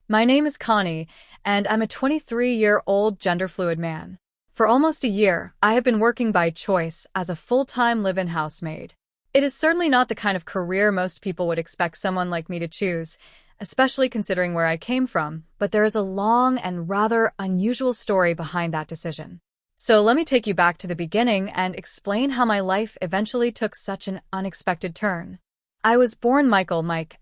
My name is Connie, and I'm a 23-year-old gender-fluid man. For almost a year, I have been working by choice as a full-time live-in housemaid. It is certainly not the kind of career most people would expect someone like me to choose, especially considering where I came from, but there is a long and rather unusual story behind that decision. So let me take you back to the beginning and explain how my life eventually took such an unexpected turn. I was born Mike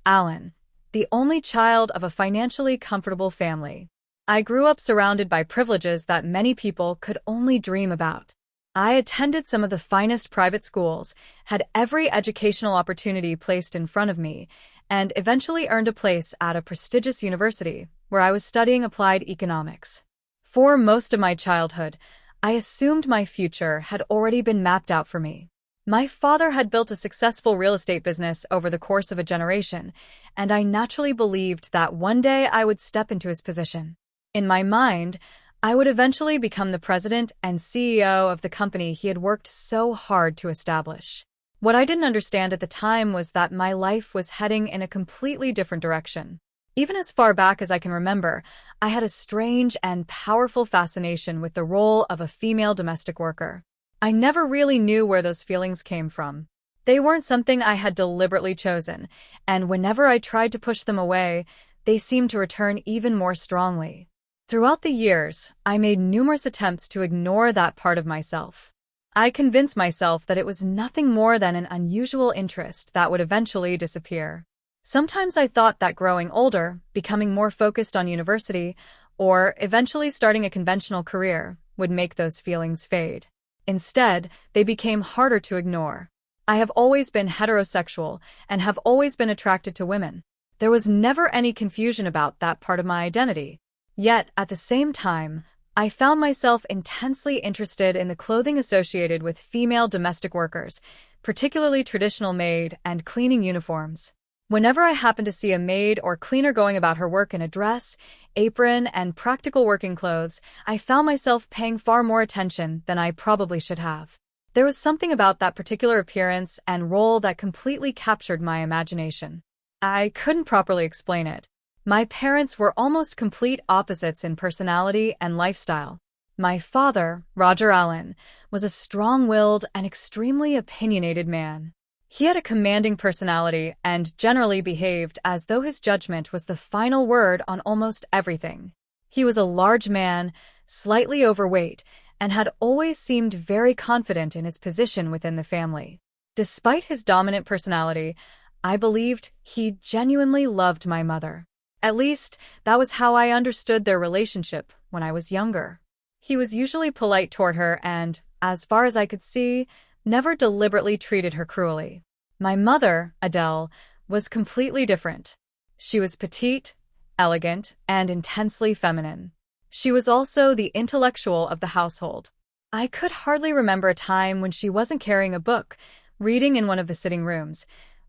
Allen, the only child of a financially comfortable family. I grew up surrounded by privileges that many people could only dream about. I attended some of the finest private schools, had every educational opportunity placed in front of me, and eventually earned a place at a prestigious university where I was studying applied economics. For most of my childhood, I assumed my future had already been mapped out for me. My father had built a successful real estate business over the course of a generation, and I naturally believed that one day I would step into his position. In my mind, I would eventually become the president and CEO of the company he had worked so hard to establish. What I didn't understand at the time was that my life was heading in a completely different direction. Even as far back as I can remember, I had a strange and powerful fascination with the role of a female domestic worker. I never really knew where those feelings came from. They weren't something I had deliberately chosen, and whenever I tried to push them away, they seemed to return even more strongly. Throughout the years, I made numerous attempts to ignore that part of myself. I convinced myself that it was nothing more than an unusual interest that would eventually disappear. Sometimes I thought that growing older, becoming more focused on university, or eventually starting a conventional career, would make those feelings fade. Instead, they became harder to ignore. I have always been heterosexual and have always been attracted to women. There was never any confusion about that part of my identity. Yet, at the same time, I found myself intensely interested in the clothing associated with female domestic workers, particularly traditional maid and cleaning uniforms. Whenever I happened to see a maid or cleaner going about her work in a dress, apron, and practical working clothes, I found myself paying far more attention than I probably should have. There was something about that particular appearance and role that completely captured my imagination. I couldn't properly explain it. My parents were almost complete opposites in personality and lifestyle. My father, Roger Allen, was a strong-willed and extremely opinionated man. He had a commanding personality and generally behaved as though his judgment was the final word on almost everything. He was a large man, slightly overweight, and had always seemed very confident in his position within the family. Despite his dominant personality, I believed he genuinely loved my mother. At least, that was how I understood their relationship when I was younger. He was usually polite toward her and, as far as I could see, never deliberately treated her cruelly. My mother, Adele, was completely different. She was petite, elegant, and intensely feminine. She was also the intellectual of the household. I could hardly remember a time when she wasn't carrying a book, reading in one of the sitting rooms,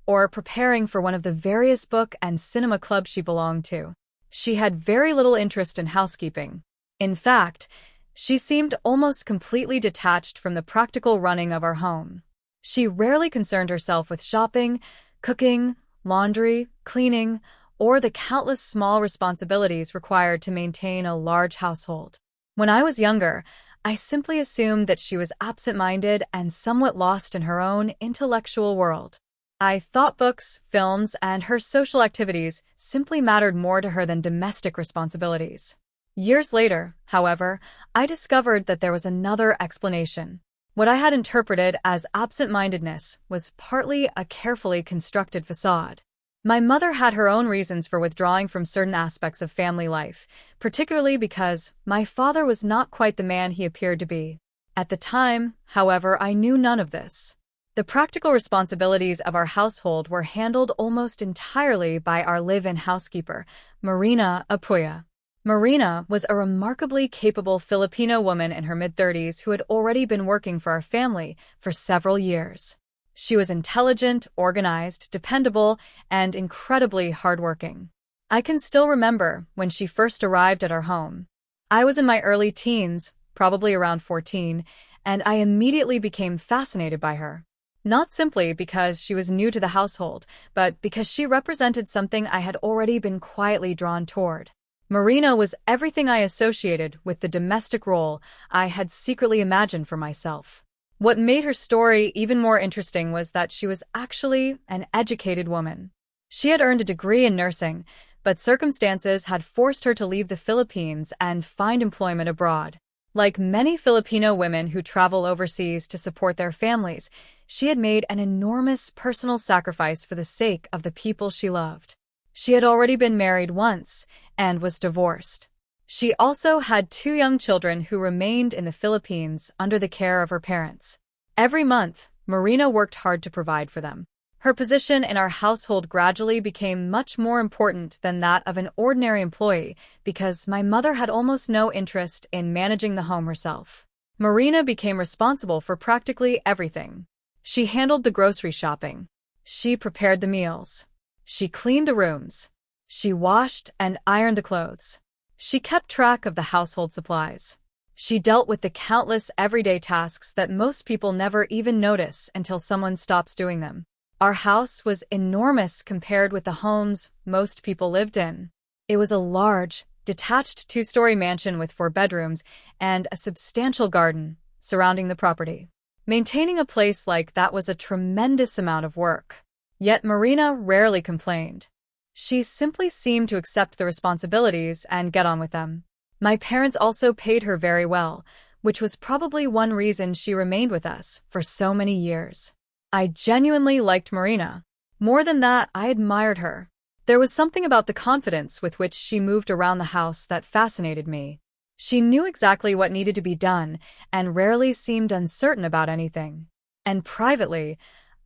or preparing for one of the various book and cinema clubs she belonged to. She had very little interest in housekeeping. In fact, she seemed almost completely detached from the practical running of our home. She rarely concerned herself with shopping, cooking, laundry, cleaning, or the countless small responsibilities required to maintain a large household. When I was younger, I simply assumed that she was absent-minded and somewhat lost in her own intellectual world. I thought books, films, and her social activities simply mattered more to her than domestic responsibilities. Years later, however, I discovered that there was another explanation. What I had interpreted as absent-mindedness was partly a carefully constructed facade. My mother had her own reasons for withdrawing from certain aspects of family life, particularly because my father was not quite the man he appeared to be. At the time, however, I knew none of this. The practical responsibilities of our household were handled almost entirely by our live-in housekeeper, Marina Apuya. Marina was a remarkably capable Filipino woman in her mid-30s who had already been working for our family for several years. She was intelligent, organized, dependable, and incredibly hardworking. I can still remember when she first arrived at our home. I was in my early teens, probably around 14, and I immediately became fascinated by her. Not simply because she was new to the household, but because she represented something I had already been quietly drawn toward. Marina was everything I associated with the domestic role I had secretly imagined for myself. What made her story even more interesting was that she was actually an educated woman. She had earned a degree in nursing, but circumstances had forced her to leave the Philippines and find employment abroad. Like many Filipino women who travel overseas to support their families, she had made an enormous personal sacrifice for the sake of the people she loved. She had already been married once and was divorced. She also had 2 young children who remained in the Philippines under the care of her parents. Every month, Marina worked hard to provide for them. Her position in our household gradually became much more important than that of an ordinary employee because my mother had almost no interest in managing the home herself. Marina became responsible for practically everything. She handled the grocery shopping. She prepared the meals. She cleaned the rooms. She washed and ironed the clothes. She kept track of the household supplies. She dealt with the countless everyday tasks that most people never even notice until someone stops doing them. Our house was enormous compared with the homes most people lived in. It was a large, detached 2-story mansion with 4 bedrooms and a substantial garden surrounding the property. Maintaining a place like that was a tremendous amount of work. Yet Marina rarely complained. She simply seemed to accept the responsibilities and get on with them. My parents also paid her very well, which was probably one reason she remained with us for so many years. I genuinely liked Marina. More than that, I admired her. There was something about the confidence with which she moved around the house that fascinated me. She knew exactly what needed to be done and rarely seemed uncertain about anything. And privately,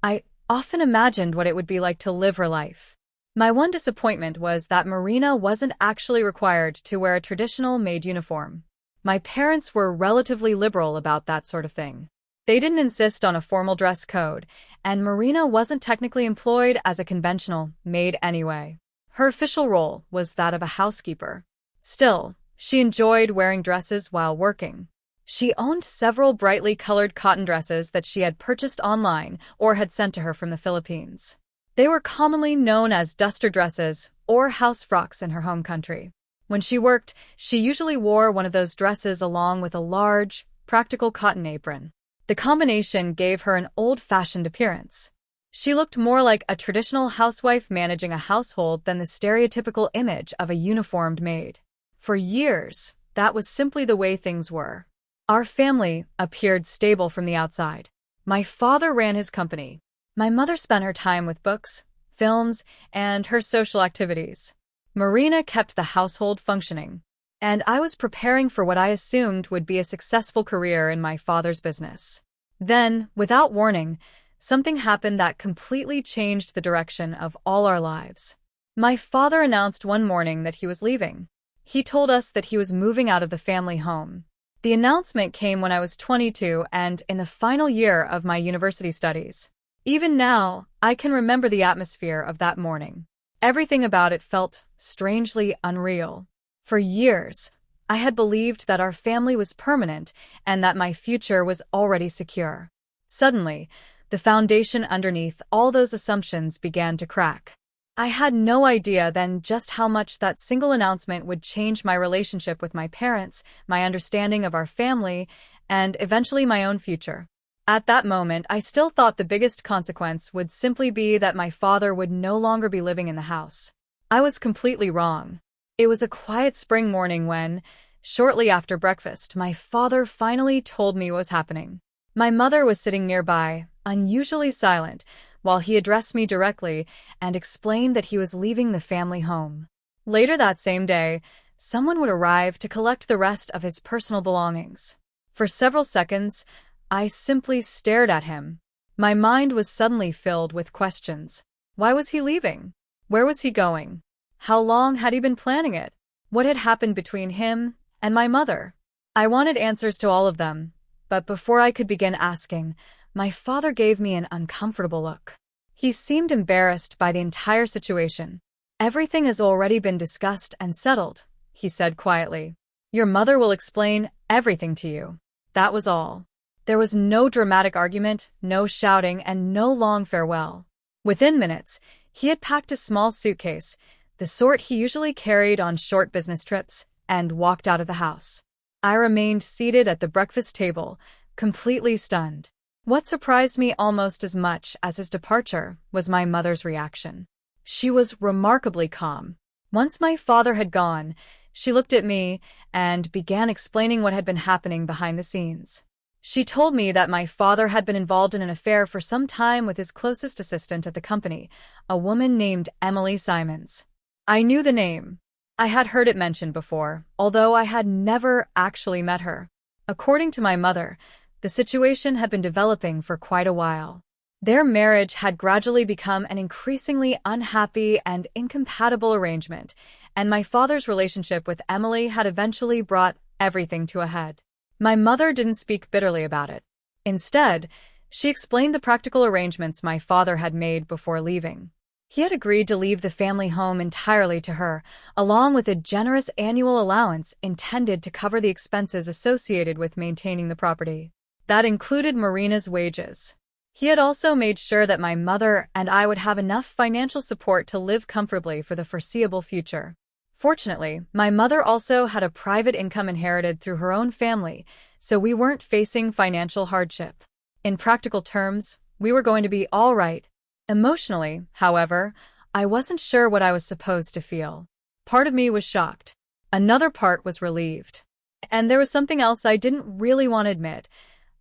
I often imagined what it would be like to live her life. My one disappointment was that Marina wasn't actually required to wear a traditional maid uniform. My parents were relatively liberal about that sort of thing. They didn't insist on a formal dress code, and Marina wasn't technically employed as a conventional maid anyway. Her official role was that of a housekeeper. Still, she enjoyed wearing dresses while working. She owned several brightly colored cotton dresses that she had purchased online or had sent to her from the Philippines. They were commonly known as duster dresses or house frocks in her home country. When she worked, she usually wore one of those dresses along with a large, practical cotton apron. The combination gave her an old-fashioned appearance. She looked more like a traditional housewife managing a household than the stereotypical image of a uniformed maid. For years, that was simply the way things were. Our family appeared stable from the outside. My father ran his company. My mother spent her time with books, films, and her social activities. Marina kept the household functioning, and I was preparing for what I assumed would be a successful career in my father's business. Then, without warning, something happened that completely changed the direction of all our lives. My father announced one morning that he was leaving. He told us that he was moving out of the family home. The announcement came when I was 22 and in the final year of my university studies. Even now, I can remember the atmosphere of that morning. Everything about it felt strangely unreal. For years, I had believed that our family was permanent and that my future was already secure. Suddenly, the foundation underneath all those assumptions began to crack. I had no idea then just how much that single announcement would change my relationship with my parents, my understanding of our family, and eventually my own future. At that moment, I still thought the biggest consequence would simply be that my father would no longer be living in the house. I was completely wrong. It was a quiet spring morning when, shortly after breakfast, my father finally told me what was happening. My mother was sitting nearby, unusually silent, while he addressed me directly and explained that he was leaving the family home. Later that same day, someone would arrive to collect the rest of his personal belongings. For several seconds, I simply stared at him. My mind was suddenly filled with questions. Why was he leaving? Where was he going? How long had he been planning it? What had happened between him and my mother? I wanted answers to all of them, but before I could begin asking, my father gave me an uncomfortable look. He seemed embarrassed by the entire situation. "Everything has already been discussed and settled," he said quietly. "Your mother will explain everything to you." That was all. There was no dramatic argument, no shouting, and no long farewell. Within minutes, he had packed a small suitcase, the sort he usually carried on short business trips, and walked out of the house. I remained seated at the breakfast table, completely stunned. What surprised me almost as much as his departure was my mother's reaction. She was remarkably calm. Once my father had gone, she looked at me and began explaining what had been happening behind the scenes. She told me that my father had been involved in an affair for some time with his closest assistant at the company, a woman named Emily Simons. I knew the name. I had heard it mentioned before, although I had never actually met her. According to my mother, the situation had been developing for quite a while. Their marriage had gradually become an increasingly unhappy and incompatible arrangement, and my father's relationship with Emily had eventually brought everything to a head. My mother didn't speak bitterly about it. Instead, she explained the practical arrangements my father had made before leaving. He had agreed to leave the family home entirely to her, along with a generous annual allowance intended to cover the expenses associated with maintaining the property. That included Marina's wages. He had also made sure that my mother and I would have enough financial support to live comfortably for the foreseeable future. Fortunately, my mother also had a private income inherited through her own family, so we weren't facing financial hardship. In practical terms, we were going to be all right. Emotionally, however, I wasn't sure what I was supposed to feel. Part of me was shocked. Another part was relieved. And there was something else I didn't really want to admit.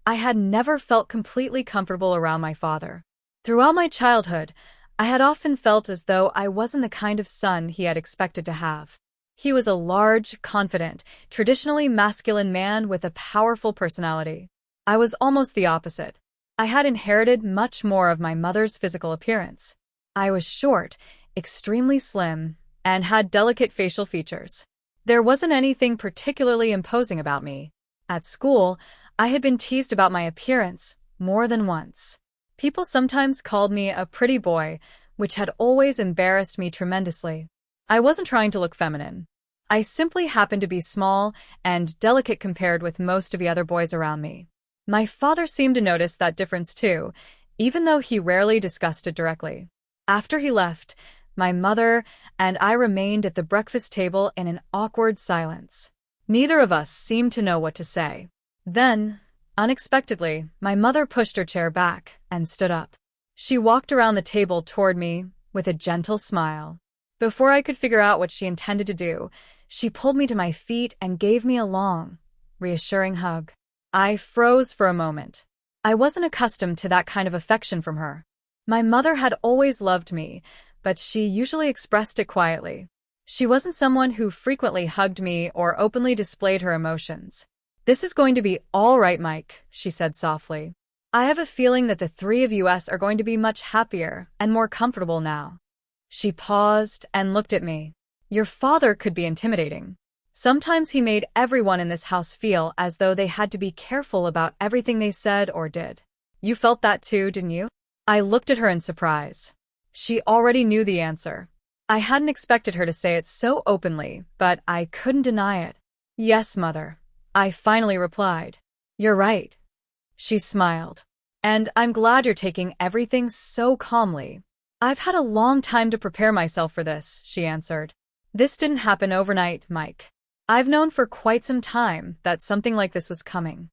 I had never felt completely comfortable around my father. Throughout my childhood, I had often felt as though I wasn't the kind of son he had expected to have. He was a large, confident, traditionally masculine man with a powerful personality. I was almost the opposite. I had inherited much more of my mother's physical appearance. I was short, extremely slim, and had delicate facial features. There wasn't anything particularly imposing about me. At school, I had been teased about my appearance more than once. People sometimes called me a pretty boy, which had always embarrassed me tremendously. I wasn't trying to look feminine. I simply happened to be small and delicate compared with most of the other boys around me. My father seemed to notice that difference too, even though he rarely discussed it directly. After he left, my mother and I remained at the breakfast table in an awkward silence. Neither of us seemed to know what to say. Then, unexpectedly, my mother pushed her chair back and stood up. She walked around the table toward me with a gentle smile. Before I could figure out what she intended to do, she pulled me to my feet and gave me a long, reassuring hug. I froze for a moment. I wasn't accustomed to that kind of affection from her. My mother had always loved me, but she usually expressed it quietly. She wasn't someone who frequently hugged me or openly displayed her emotions. "This is going to be all right, Mike," she said softly. "I have a feeling that the three of us are going to be much happier and more comfortable now." She paused and looked at me. "Your father could be intimidating. Sometimes he made everyone in this house feel as though they had to be careful about everything they said or did. You felt that too, didn't you?" I looked at her in surprise. She already knew the answer. I hadn't expected her to say it so openly, but I couldn't deny it. "Yes, Mother," I finally replied. "You're right." She smiled. "And I'm glad you're taking everything so calmly." "I've had a long time to prepare myself for this," she answered. "This didn't happen overnight, Mike. I've known for quite some time that something like this was coming."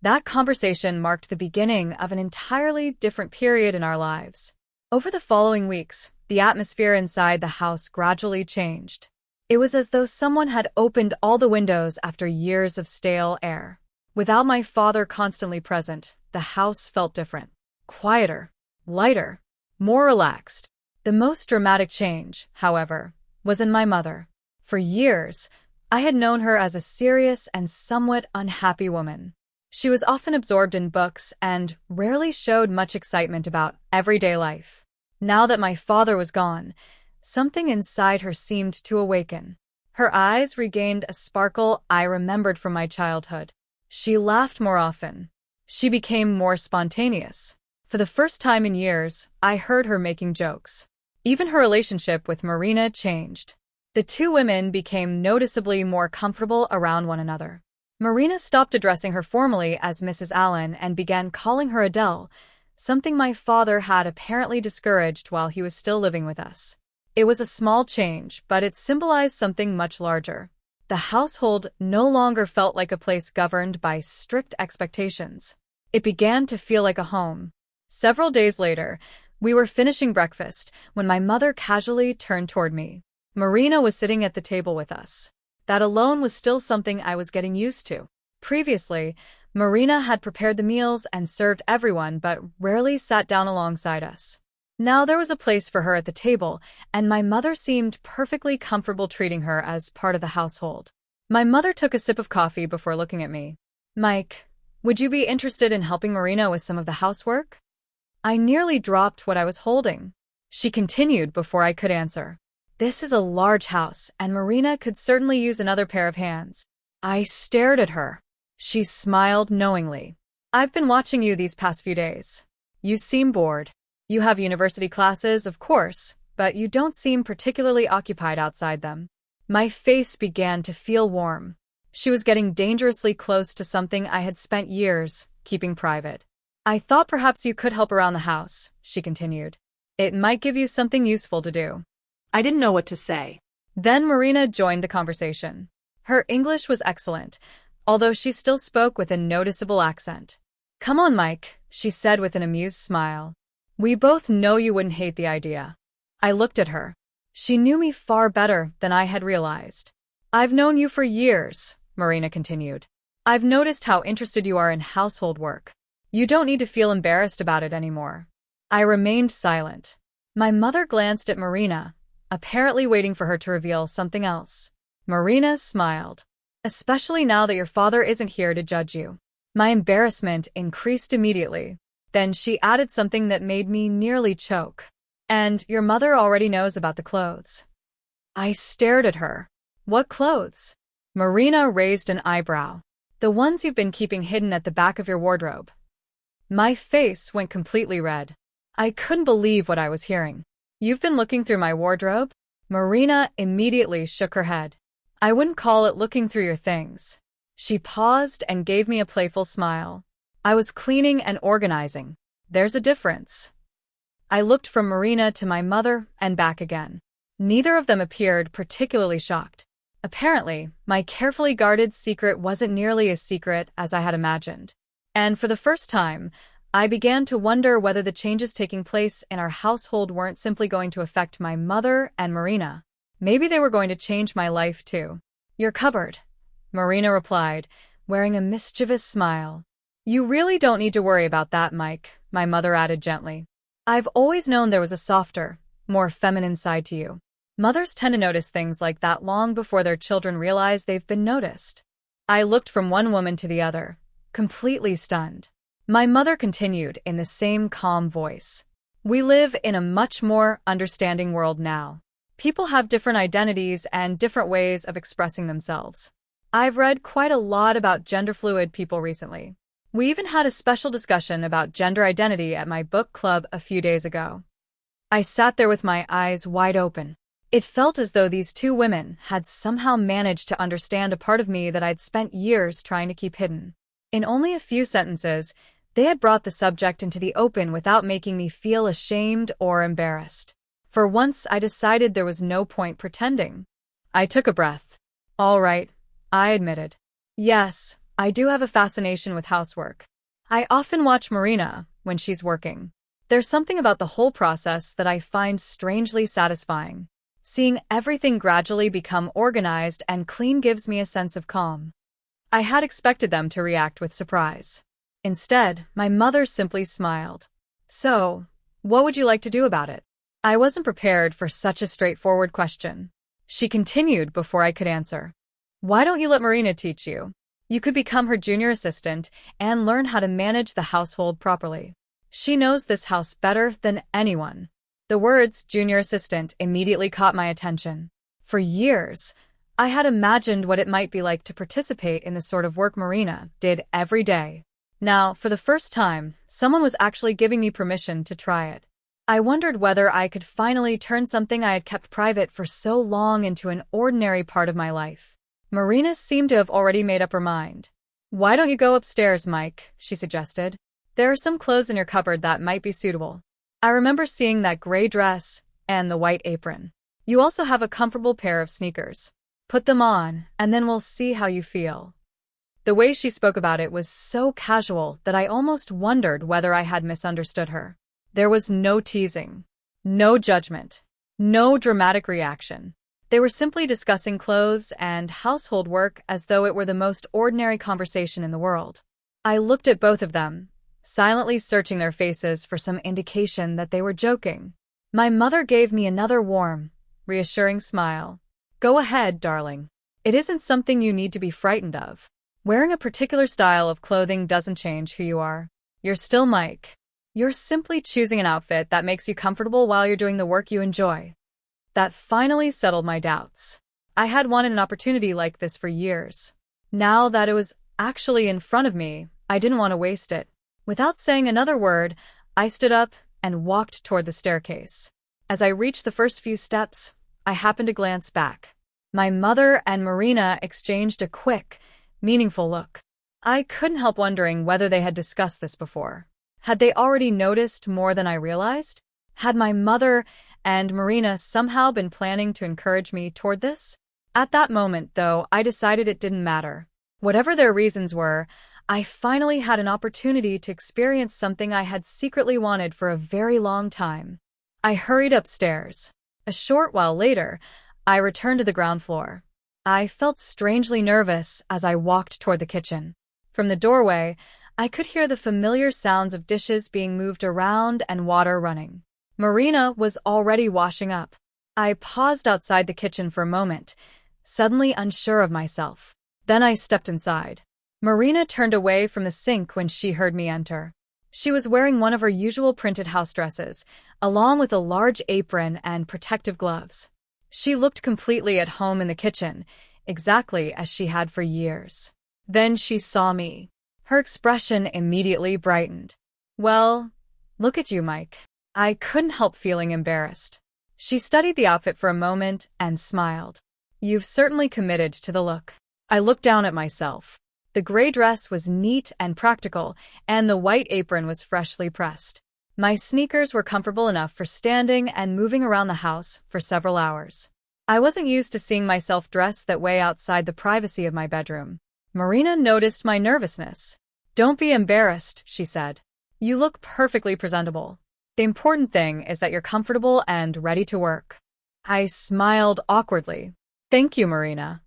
That conversation marked the beginning of an entirely different period in our lives. Over the following weeks, the atmosphere inside the house gradually changed. It was as though someone had opened all the windows after years of stale air. Without my father constantly present, the house felt different. Quieter, lighter, more relaxed. The most dramatic change, however, was in my mother. For years, I had known her as a serious and somewhat unhappy woman. She was often absorbed in books and rarely showed much excitement about everyday life. Now that my father was gone, something inside her seemed to awaken. Her eyes regained a sparkle I remembered from my childhood. She laughed more often. She became more spontaneous. For the first time in years, I heard her making jokes. Even her relationship with Marina changed. The two women became noticeably more comfortable around one another. Marina stopped addressing her formally as Mrs. Allen and began calling her Adele, something my father had apparently discouraged while he was still living with us. It was a small change, but it symbolized something much larger. The household no longer felt like a place governed by strict expectations. It began to feel like a home. Several days later, we were finishing breakfast when my mother casually turned toward me. Marina was sitting at the table with us. That alone was still something I was getting used to. Previously, Marina had prepared the meals and served everyone but rarely sat down alongside us. Now there was a place for her at the table, and my mother seemed perfectly comfortable treating her as part of the household. My mother took a sip of coffee before looking at me. "Mike, would you be interested in helping Marina with some of the housework?" I nearly dropped what I was holding. She continued before I could answer. "This is a large house, and Marina could certainly use another pair of hands." I stared at her. She smiled knowingly. "I've been watching you these past few days. You seem bored. You have university classes, of course, but you don't seem particularly occupied outside them." My face began to feel warm. She was getting dangerously close to something I had spent years keeping private. "I thought perhaps you could help around the house," she continued. "It might give you something useful to do." I didn't know what to say. Then Marina joined the conversation. Her English was excellent, although she still spoke with a noticeable accent. "Come on, Mike," she said with an amused smile. "We both know you wouldn't hate the idea." I looked at her. She knew me far better than I had realized. "I've known you for years," Marina continued. "I've noticed how interested you are in household work. You don't need to feel embarrassed about it anymore." I remained silent. My mother glanced at Marina, apparently waiting for her to reveal something else. Marina smiled. "Especially now that your father isn't here to judge you." My embarrassment increased immediately. Then she added something that made me nearly choke. "And your mother already knows about the clothes." I stared at her. "What clothes?" Marina raised an eyebrow. "The ones you've been keeping hidden at the back of your wardrobe." My face went completely red. I couldn't believe what I was hearing. "You've been looking through my wardrobe?" Marina immediately shook her head. "I wouldn't call it looking through your things." She paused and gave me a playful smile. "I was cleaning and organizing. There's a difference." I looked from Marina to my mother and back again. Neither of them appeared particularly shocked. Apparently, my carefully guarded secret wasn't nearly as secret as I had imagined. And for the first time, I began to wonder whether the changes taking place in our household weren't simply going to affect my mother and Marina. Maybe they were going to change my life too. "Your cupboard," Marina replied, wearing a mischievous smile. "You really don't need to worry about that, Mike," my mother added gently. "I've always known there was a softer, more feminine side to you." Mothers tend to notice things like that long before their children realize they've been noticed. I looked from one woman to the other, completely stunned. My mother continued in the same calm voice. "We live in a much more understanding world now. People have different identities and different ways of expressing themselves. I've read quite a lot about gender-fluid people recently. We even had a special discussion about gender identity at my book club a few days ago." I sat there with my eyes wide open. It felt as though these two women had somehow managed to understand a part of me that I'd spent years trying to keep hidden. In only a few sentences, they had brought the subject into the open without making me feel ashamed or embarrassed. For once, I decided there was no point pretending. I took a breath. "All right," I admitted. "Yes, I do have a fascination with housework. I often watch Marina when she's working. There's something about the whole process that I find strangely satisfying. Seeing everything gradually become organized and clean gives me a sense of calm." I had expected them to react with surprise. Instead, my mother simply smiled. "So, what would you like to do about it?" I wasn't prepared for such a straightforward question. She continued before I could answer. "Why don't you let Marina teach you? You could become her junior assistant and learn how to manage the household properly. She knows this house better than anyone." The words junior assistant immediately caught my attention. For years, I had imagined what it might be like to participate in the sort of work Marina did every day. Now, for the first time, someone was actually giving me permission to try it. I wondered whether I could finally turn something I had kept private for so long into an ordinary part of my life. Marina seemed to have already made up her mind. "Why don't you go upstairs, Mike?" she suggested. "There are some clothes in your cupboard that might be suitable. I remember seeing that gray dress and the white apron." You also have a comfortable pair of sneakers. Put them on, and then we'll see how you feel." The way she spoke about it was so casual that I almost wondered whether I had misunderstood her. There was no teasing, no judgment, no dramatic reaction. They were simply discussing clothes and household work as though it were the most ordinary conversation in the world. I looked at both of them, silently searching their faces for some indication that they were joking. My mother gave me another warm, reassuring smile. "Go ahead, darling. It isn't something you need to be frightened of. Wearing a particular style of clothing doesn't change who you are. You're still Mike. You're simply choosing an outfit that makes you comfortable while you're doing the work you enjoy." That finally settled my doubts. I had wanted an opportunity like this for years. Now that it was actually in front of me, I didn't want to waste it. Without saying another word, I stood up and walked toward the staircase. As I reached the first few steps, I happened to glance back. My mother and Marina exchanged a quick, meaningful look. I couldn't help wondering whether they had discussed this before. Had they already noticed more than I realized? Had my mother and Marina somehow been planning to encourage me toward this? At that moment, though, I decided it didn't matter. Whatever their reasons were, I finally had an opportunity to experience something I had secretly wanted for a very long time. I hurried upstairs. A short while later, I returned to the ground floor. I felt strangely nervous as I walked toward the kitchen. From the doorway, I could hear the familiar sounds of dishes being moved around and water running. Marina was already washing up. I paused outside the kitchen for a moment, suddenly unsure of myself. Then I stepped inside. Marina turned away from the sink when she heard me enter. She was wearing one of her usual printed house dresses, along with a large apron and protective gloves. She looked completely at home in the kitchen, exactly as she had for years. Then she saw me. Her expression immediately brightened. "Well, look at you, Mike." I couldn't help feeling embarrassed. She studied the outfit for a moment and smiled. "You've certainly committed to the look." I looked down at myself. The gray dress was neat and practical, and the white apron was freshly pressed. My sneakers were comfortable enough for standing and moving around the house for several hours. I wasn't used to seeing myself dressed that way outside the privacy of my bedroom. Marina noticed my nervousness. "Don't be embarrassed," she said. "You look perfectly presentable. The important thing is that you're comfortable and ready to work." I smiled awkwardly. "Thank you, Marina."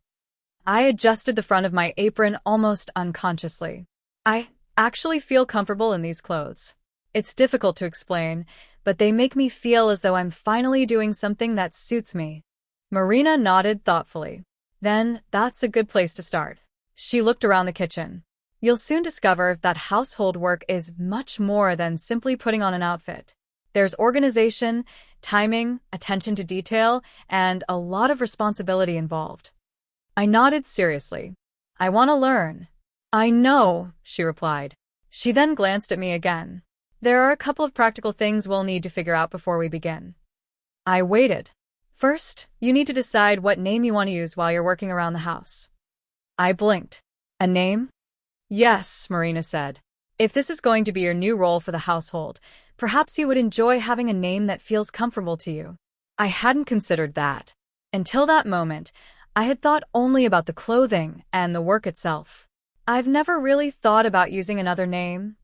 I adjusted the front of my apron almost unconsciously. I actually feel comfortable in these clothes. It's difficult to explain, but they make me feel as though I'm finally doing something that suits me. Marina nodded thoughtfully. "Then that's a good place to start." She looked around the kitchen. "You'll soon discover that household work is much more than simply putting on an outfit. There's organization, timing, attention to detail, and a lot of responsibility involved." I nodded seriously. "I want to learn." "I know," she replied. She then glanced at me again. "There are a couple of practical things we'll need to figure out before we begin." I waited. "First, you need to decide what name you want to use while you're working around the house." I blinked. "A name?" "Yes," Marina said. "If this is going to be your new role for the household, perhaps you would enjoy having a name that feels comfortable to you." I hadn't considered that. Until that moment, I had thought only about the clothing and the work itself. "I've never really thought about using another name,"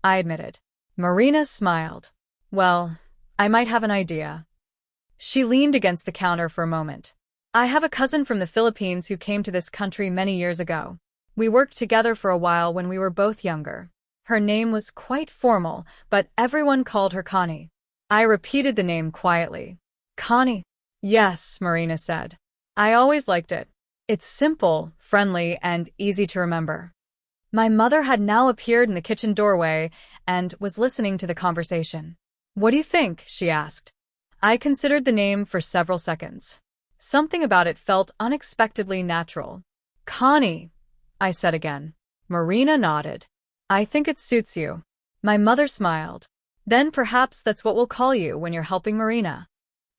I admitted. Marina smiled. "Well, I might have an idea." She leaned against the counter for a moment. "I have a cousin from the Philippines who came to this country many years ago. We worked together for a while when we were both younger. Her name was quite formal, but everyone called her Connie." I repeated the name quietly. "Connie?" "Yes," Marina said. "I always liked it. It's simple, friendly, and easy to remember." My mother had now appeared in the kitchen doorway and was listening to the conversation. "What do you think?" she asked. I considered the name for several seconds. Something about it felt unexpectedly natural. "Connie," I said again. Marina nodded. "I think it suits you." My mother smiled. "Then perhaps that's what we'll call you when you're helping Marina."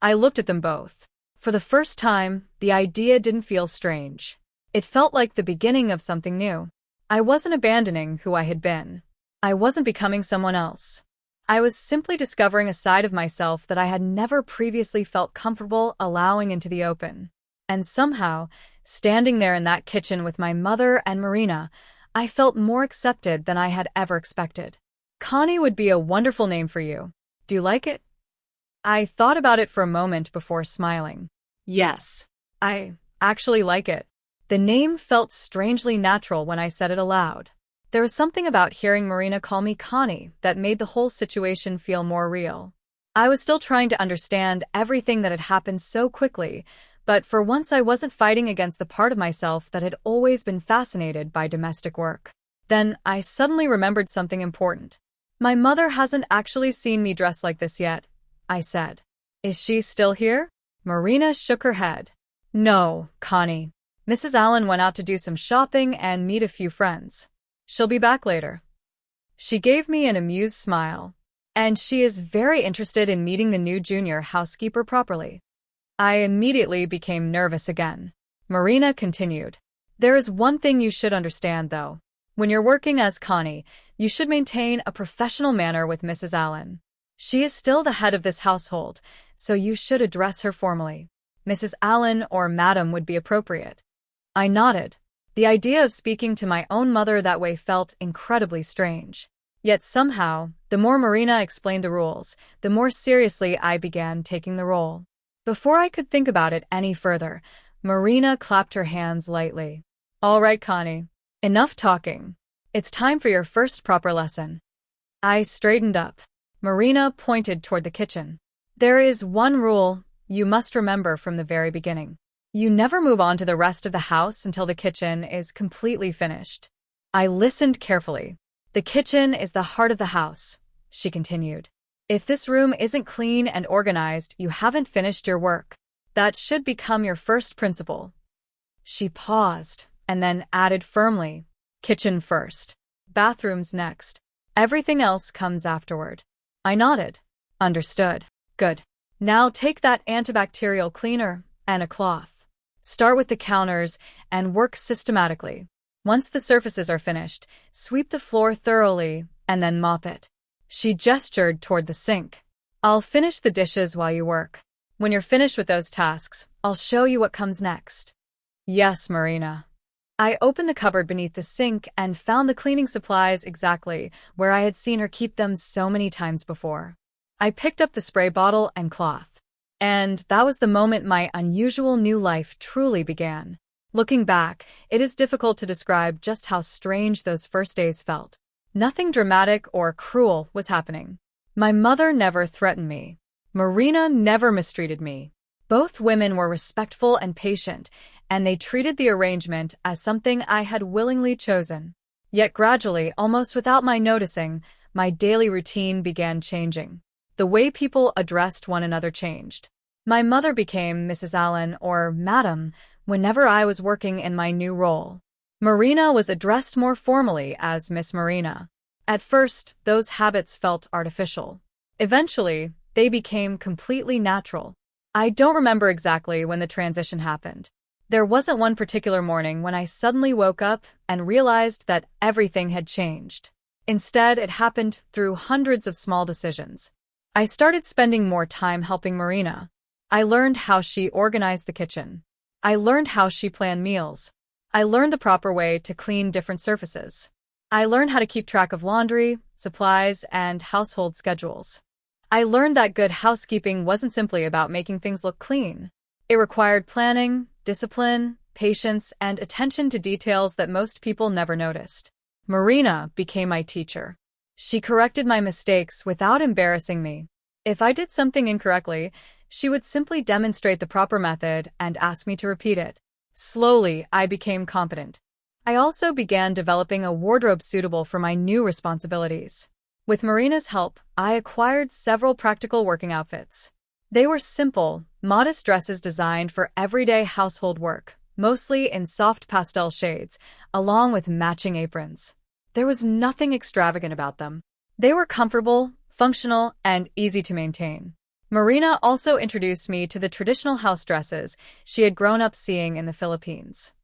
I looked at them both. For the first time, the idea didn't feel strange. It felt like the beginning of something new. I wasn't abandoning who I had been. I wasn't becoming someone else. I was simply discovering a side of myself that I had never previously felt comfortable allowing into the open. And somehow, standing there in that kitchen with my mother and Marina, I felt more accepted than I had ever expected. Connie would be a wonderful name for you. Do you like it? I thought about it for a moment before smiling. Yes, I actually like it. The name felt strangely natural when I said it aloud. There was something about hearing Marina call me Connie that made the whole situation feel more real. I was still trying to understand everything that had happened so quickly, but for once I wasn't fighting against the part of myself that had always been fascinated by domestic work. Then I suddenly remembered something important. My mother hasn't actually seen me dressed like this yet, I said. Is she still here? Marina shook her head. No, Connie. Mrs. Allen went out to do some shopping and meet a few friends. She'll be back later. She gave me an amused smile. And she is very interested in meeting the new junior housekeeper properly. I immediately became nervous again. Marina continued. There is one thing you should understand, though. When you're working as Connie, you should maintain a professional manner with Mrs. Allen. She is still the head of this household, so you should address her formally. Mrs. Allen or Madam would be appropriate. I nodded. The idea of speaking to my own mother that way felt incredibly strange. Yet somehow, the more Marina explained the rules, the more seriously I began taking the role. Before I could think about it any further, Marina clapped her hands lightly. All right, Connie. Enough talking. It's time for your first proper lesson. I straightened up. Marina pointed toward the kitchen. There is one rule you must remember from the very beginning. You never move on to the rest of the house until the kitchen is completely finished. I listened carefully. The kitchen is the heart of the house, she continued. If this room isn't clean and organized, you haven't finished your work. That should become your first principle. She paused and then added firmly, kitchen first, bathrooms next. Everything else comes afterward. I nodded. Understood. Good. Now take that antibacterial cleaner and a cloth. Start with the counters and work systematically. Once the surfaces are finished, sweep the floor thoroughly and then mop it. She gestured toward the sink. I'll finish the dishes while you work. When you're finished with those tasks, I'll show you what comes next. Yes, Marina. I opened the cupboard beneath the sink and found the cleaning supplies exactly where I had seen her keep them so many times before. I picked up the spray bottle and cloth. And that was the moment my unusual new life truly began. Looking back, it is difficult to describe just how strange those first days felt. Nothing dramatic or cruel was happening. My mother never threatened me. Marina never mistreated me. Both women were respectful and patient, and they treated the arrangement as something I had willingly chosen. Yet gradually, almost without my noticing, my daily routine began changing. The way people addressed one another changed. My mother became Mrs. Allen or Madam whenever I was working in my new role. Marina was addressed more formally as Miss Marina. At first, those habits felt artificial. Eventually, they became completely natural. I don't remember exactly when the transition happened. There wasn't one particular morning when I suddenly woke up and realized that everything had changed. Instead, it happened through hundreds of small decisions. I started spending more time helping Marina. I learned how she organized the kitchen. I learned how she planned meals. I learned the proper way to clean different surfaces. I learned how to keep track of laundry, supplies, and household schedules. I learned that good housekeeping wasn't simply about making things look clean. It required planning, discipline, patience, and attention to details that most people never noticed. Marina became my teacher. She corrected my mistakes without embarrassing me. If I did something incorrectly, she would simply demonstrate the proper method and ask me to repeat it. Slowly, I became competent. I also began developing a wardrobe suitable for my new responsibilities. With Marina's help, I acquired several practical working outfits. They were simple, modest dresses designed for everyday household work, mostly in soft pastel shades, along with matching aprons. There was nothing extravagant about them. They were comfortable, functional, and easy to maintain. Marina also introduced me to the traditional house dresses she had grown up seeing in the Philippines.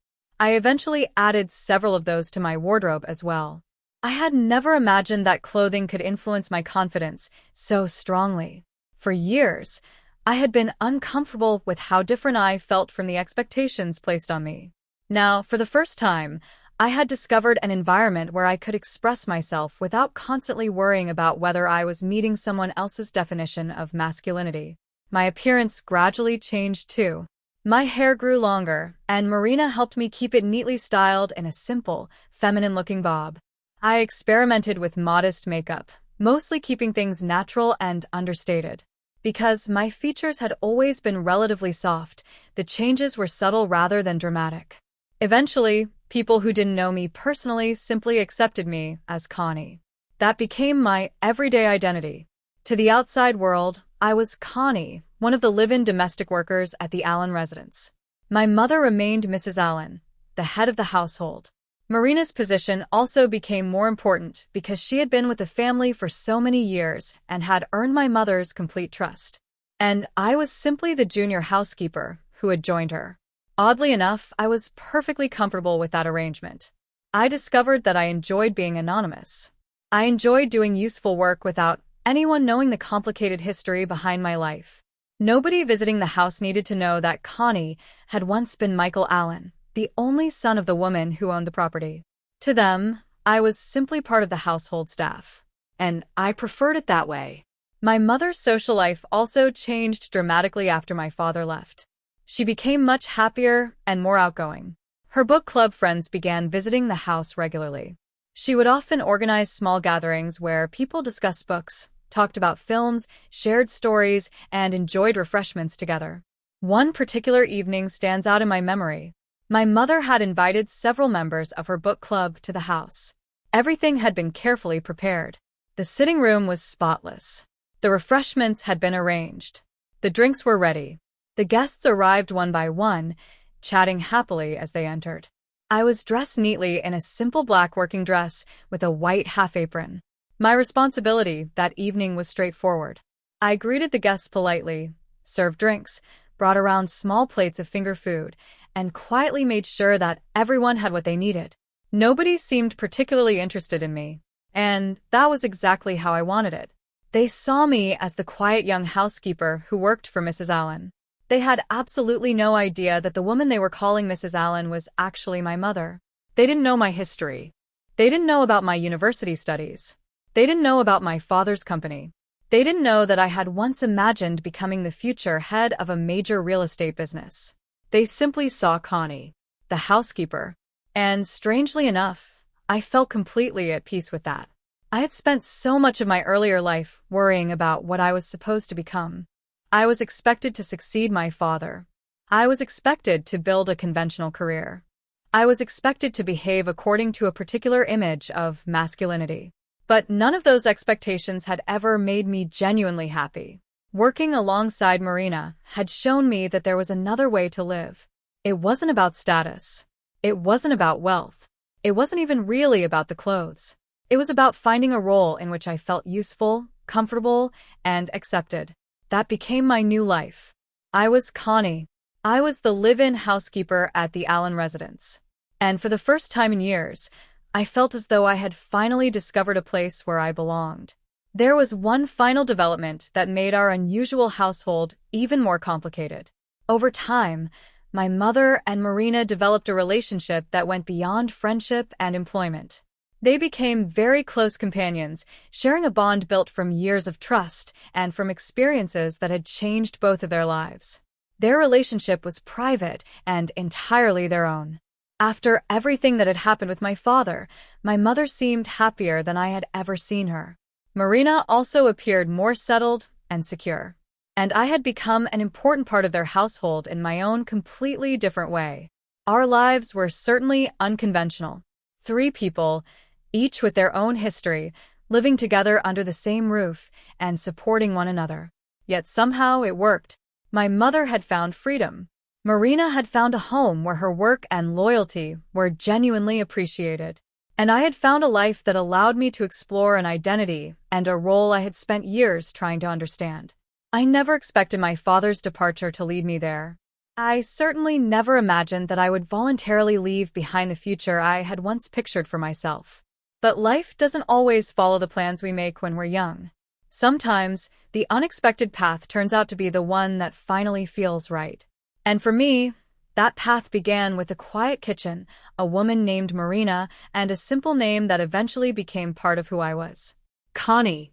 I eventually added several of those to my wardrobe as well. I had never imagined that clothing could influence my confidence so strongly. For years, I had been uncomfortable with how different I felt from the expectations placed on me. Now, for the first time, I had discovered an environment where I could express myself without constantly worrying about whether I was meeting someone else's definition of masculinity. My appearance gradually changed too. My hair grew longer, and Marina helped me keep it neatly styled in a simple, feminine-looking bob. I experimented with modest makeup, mostly keeping things natural and understated. Because my features had always been relatively soft, the changes were subtle rather than dramatic. Eventually, people who didn't know me personally simply accepted me as Connie. That became my everyday identity. To the outside world, I was Connie, one of the live-in domestic workers at the Allen residence. My mother remained Mrs. Allen, the head of the household. Marina's position also became more important because she had been with the family for so many years and had earned my mother's complete trust. And I was simply the junior housekeeper who had joined her. Oddly enough, I was perfectly comfortable with that arrangement. I discovered that I enjoyed being anonymous. I enjoyed doing useful work without anyone knowing the complicated history behind my life. Nobody visiting the house needed to know that Connie had once been Michael Allen, the only son of the woman who owned the property. To them, I was simply part of the household staff. And I preferred it that way. My mother's social life also changed dramatically after my father left. She became much happier and more outgoing. Her book club friends began visiting the house regularly. She would often organize small gatherings where people discussed books, talked about films, shared stories, and enjoyed refreshments together. One particular evening stands out in my memory. My mother had invited several members of her book club to the house. Everything had been carefully prepared. The sitting room was spotless. The refreshments had been arranged. The drinks were ready. The guests arrived one by one, chatting happily as they entered. I was dressed neatly in a simple black working dress with a white half-apron. My responsibility that evening was straightforward. I greeted the guests politely, served drinks, brought around small plates of finger food, and quietly made sure that everyone had what they needed. Nobody seemed particularly interested in me, and that was exactly how I wanted it. They saw me as the quiet young housekeeper who worked for Mrs. Allen. They had absolutely no idea that the woman they were calling Mrs. Allen was actually my mother. They didn't know my history. They didn't know about my university studies. They didn't know about my father's company. They didn't know that I had once imagined becoming the future head of a major real estate business. They simply saw Connie, the housekeeper. And strangely enough, I felt completely at peace with that. I had spent so much of my earlier life worrying about what I was supposed to become. I was expected to succeed my father. I was expected to build a conventional career. I was expected to behave according to a particular image of masculinity. But none of those expectations had ever made me genuinely happy. Working alongside Marina had shown me that there was another way to live. It wasn't about status. It wasn't about wealth. It wasn't even really about the clothes. It was about finding a role in which I felt useful, comfortable, and accepted. That became my new life. I was Connie. I was the live-in housekeeper at the Allen residence. And for the first time in years, I felt as though I had finally discovered a place where I belonged. There was one final development that made our unusual household even more complicated. Over time, my mother and Marina developed a relationship that went beyond friendship and employment. They became very close companions, sharing a bond built from years of trust and from experiences that had changed both of their lives. Their relationship was private and entirely their own. After everything that had happened with my father, my mother seemed happier than I had ever seen her. Marina also appeared more settled and secure. And I had become an important part of their household in my own completely different way. Our lives were certainly unconventional. 3 people, each with their own history, living together under the same roof and supporting one another. Yet somehow it worked. My mother had found freedom. Marina had found a home where her work and loyalty were genuinely appreciated. And I had found a life that allowed me to explore an identity and a role I had spent years trying to understand. I never expected my father's departure to lead me there. I certainly never imagined that I would voluntarily leave behind the future I had once pictured for myself. But life doesn't always follow the plans we make when we're young. Sometimes, the unexpected path turns out to be the one that finally feels right. And for me, that path began with a quiet kitchen, a woman named Marina, and a simple name that eventually became part of who I was. Connie,